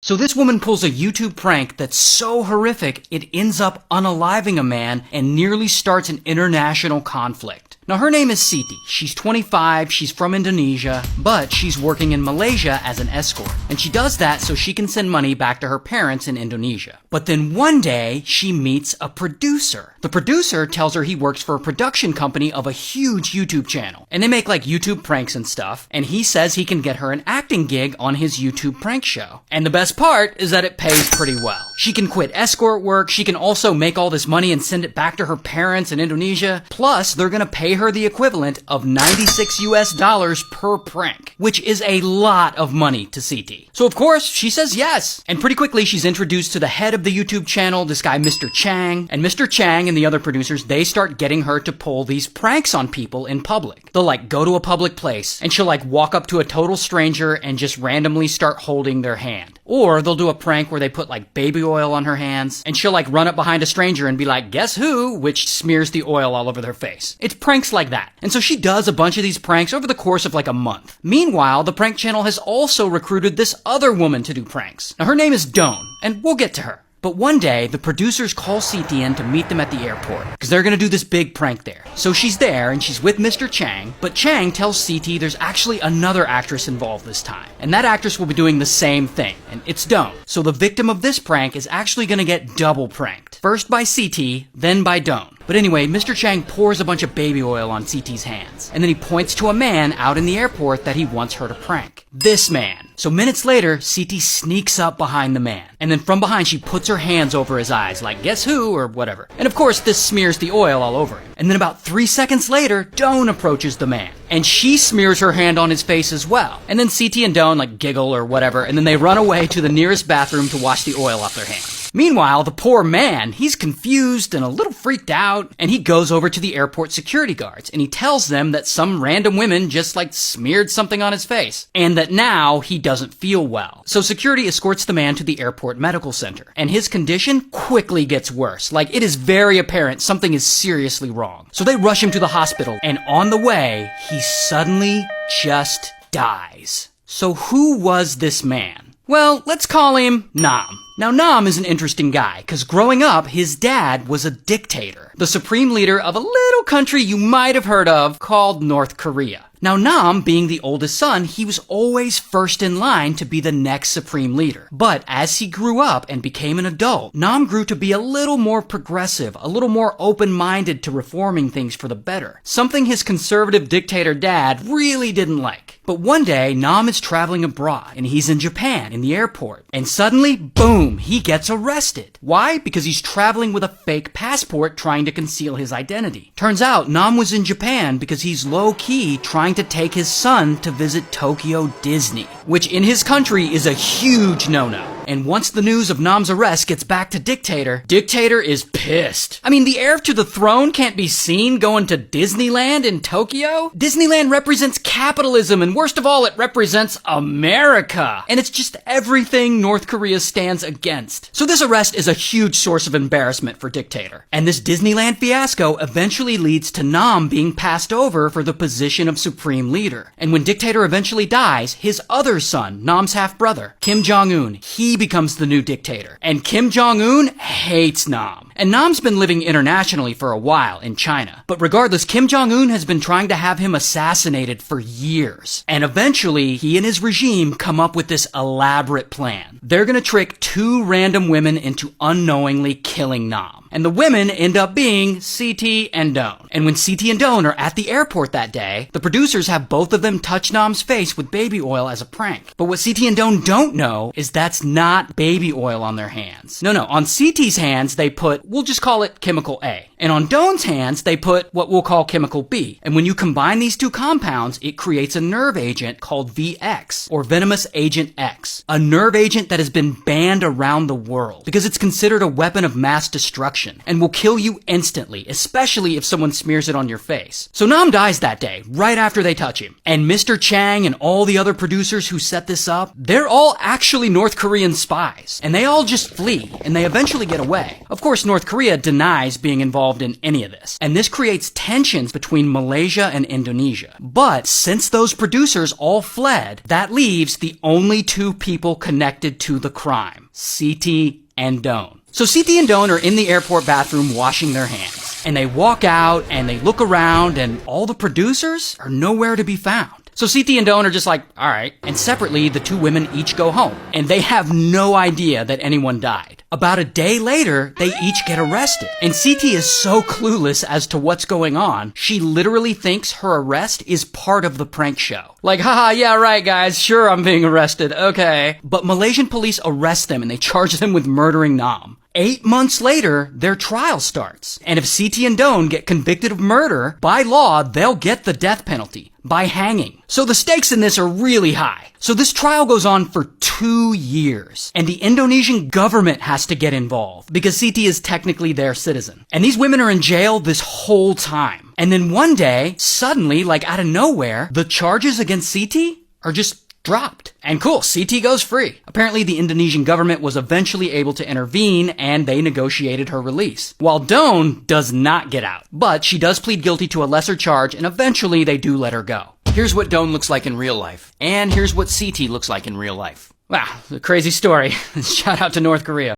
So this woman pulls a YouTube prank that's so horrific it ends up unaliving a man and nearly starts an international conflict. Now her name is Siti. She's 25, she's from Indonesia, but she's working in Malaysia as an escort. And she does that so she can send money back to her parents in Indonesia. But then one day, she meets a producer. The producer tells her he works for a production company of a huge YouTube channel. And they make like YouTube pranks and stuff. And he says he can get her an acting gig on his YouTube prank show. And the best part is that it pays pretty well. She can quit escort work, she can also make all this money and send it back to her parents in Indonesia. Plus, they're gonna pay her the equivalent of $96 per prank, which is a lot of money to Siti. So of course, she says yes. And pretty quickly, she's introduced to the head of the YouTube channel, this guy Mr. Chang. And Mr. Chang and the other producers, they start getting her to pull these pranks on people in public. They'll like go to a public place and she'll like walk up to a total stranger and just randomly start holding their hand. Or they'll do a prank where they put like baby oil on her hands and she'll like run up behind a stranger and be like, guess who? Which smears the oil all over their face. It's pranks like that. And so she does a bunch of these pranks over the course of like a month. Meanwhile, the prank channel has also recruited this other woman to do pranks. Now her name is Dawn, and we'll get to her. But one day, the producers call Siti in to meet them at the airport, because they're gonna do this big prank there. So she's there, and she's with Mr. Chang, but Chang tells Siti there's actually another actress involved this time. And that actress will be doing the same thing, and it's Dawn. So the victim of this prank is actually gonna get double pranked. First by Siti, then by Dawn. But anyway, Mr. Chang pours a bunch of baby oil on Siti's hands, and then he points to a man out in the airport that he wants her to prank. This man. So minutes later, Siti sneaks up behind the man, and then from behind she puts her hands over his eyes, like guess who, or whatever. And of course, this smears the oil all over him. And then about 3 seconds later, Dawn approaches the man, and she smears her hand on his face as well. And then Siti and Dawn like giggle or whatever, and then they run away to the nearest bathroom to wash the oil off their hands. Meanwhile, the poor man, he's confused and a little freaked out, and he goes over to the airport security guards, and he tells them that some random women just like smeared something on his face, and that now he doesn't feel well. So security escorts the man to the airport medical center, and his condition quickly gets worse. Like, it is very apparent something is seriously wrong. So they rush him to the hospital, and on the way, he suddenly just dies. So who was this man? Well, let's call him Nam. Now, Nam is an interesting guy, because growing up, his dad was a dictator, the supreme leader of a little country you might have heard of called North Korea. Now, Nam, being the oldest son, he was always first in line to be the next supreme leader. But as he grew up and became an adult, Nam grew to be a little more progressive, a little more open-minded to reforming things for the better. Something his conservative dictator dad really didn't like. But one day, Nam is traveling abroad, and he's in Japan, in the airport. And suddenly, boom, he gets arrested. Why? Because he's traveling with a fake passport trying to conceal his identity. Turns out, Nam was in Japan because he's low-key trying to take his son to visit Tokyo Disney, which in his country is a huge no-no. And once the news of Nam's arrest gets back to Dictator is pissed. I mean, the heir to the throne can't be seen going to Disneyland in Tokyo? Disneyland represents capitalism, and worst of all, it represents America. And it's just everything North Korea stands against. So this arrest is a huge source of embarrassment for Dictator. And this Disneyland fiasco eventually leads to Nam being passed over for the position of supreme leader. And when Dictator eventually dies, his other son, Nam's half-brother, Kim Jong-un, he becomes the new dictator. And Kim Jong-un hates Nam. And Nam's been living internationally for a while in China. But regardless, Kim Jong-un has been trying to have him assassinated for years. And eventually, he and his regime come up with this elaborate plan. They're gonna trick 2 random women into unknowingly killing Nam. And the women end up being Siti and Dawn. And when Siti and Dawn are at the airport that day, the producers have both of them touch Nam's face with baby oil as a prank. But what Siti and Dawn don't know is that's not baby oil on their hands. No, on Siti's hands, they put, we'll just call it chemical A. And on Dawn's hands, they put what we'll call chemical B. And when you combine these 2 compounds, it creates a nerve agent called VX, or venomous agent X. A nerve agent that has been banned around the world because it's considered a weapon of mass destruction destruction and will kill you instantly, especially if someone smears it on your face. So Nam dies that day, right after they touch him. And Mr. Chang and all the other producers who set this up, they're all actually North Korean spies. And they all just flee, and they eventually get away. Of course, North Korea denies being involved in any of this. And this creates tensions between Malaysia and Indonesia. But since those producers all fled, that leaves the only two people connected to the crime, Siti and Doan. So Siti and Doan are in the airport bathroom washing their hands. And they walk out and they look around and all the producers are nowhere to be found. So Siti and Doan are just like, all right. And separately, the two women each go home. And they have no idea that anyone died. About a day later, they each get arrested. And Siti is so clueless as to what's going on, she literally thinks her arrest is part of the prank show. Like, haha, yeah, right, guys. Sure, I'm being arrested. Okay. But Malaysian police arrest them and they charge them with murdering Nam. 8 months later, their trial starts. And if Siti and Doan get convicted of murder, by law, they'll get the death penalty by hanging. So the stakes in this are really high. So this trial goes on for 2 years. And the Indonesian government has to get involved because Siti is technically their citizen. And these women are in jail this whole time. And then one day, suddenly, like out of nowhere, the charges against Siti are just dropped. And cool, Siti goes free. Apparently the Indonesian government was eventually able to intervene and they negotiated her release. While Doan does not get out, but she does plead guilty to a lesser charge and eventually they do let her go. Here's what Doan looks like in real life. And here's what Siti looks like in real life. Wow, a crazy story. Shout out to North Korea.